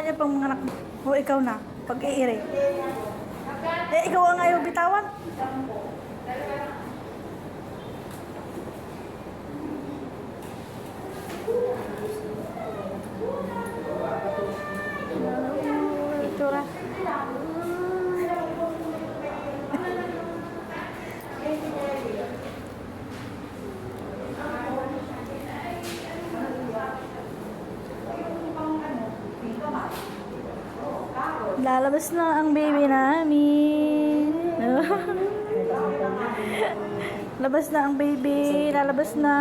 niya pang mga anak mo. O ikaw na, pag-iiri. Eh, ikaw ang ayaw bitawan. Itsura. Lalabas na ang baby namin. Labas na ang baby. Lalabas na.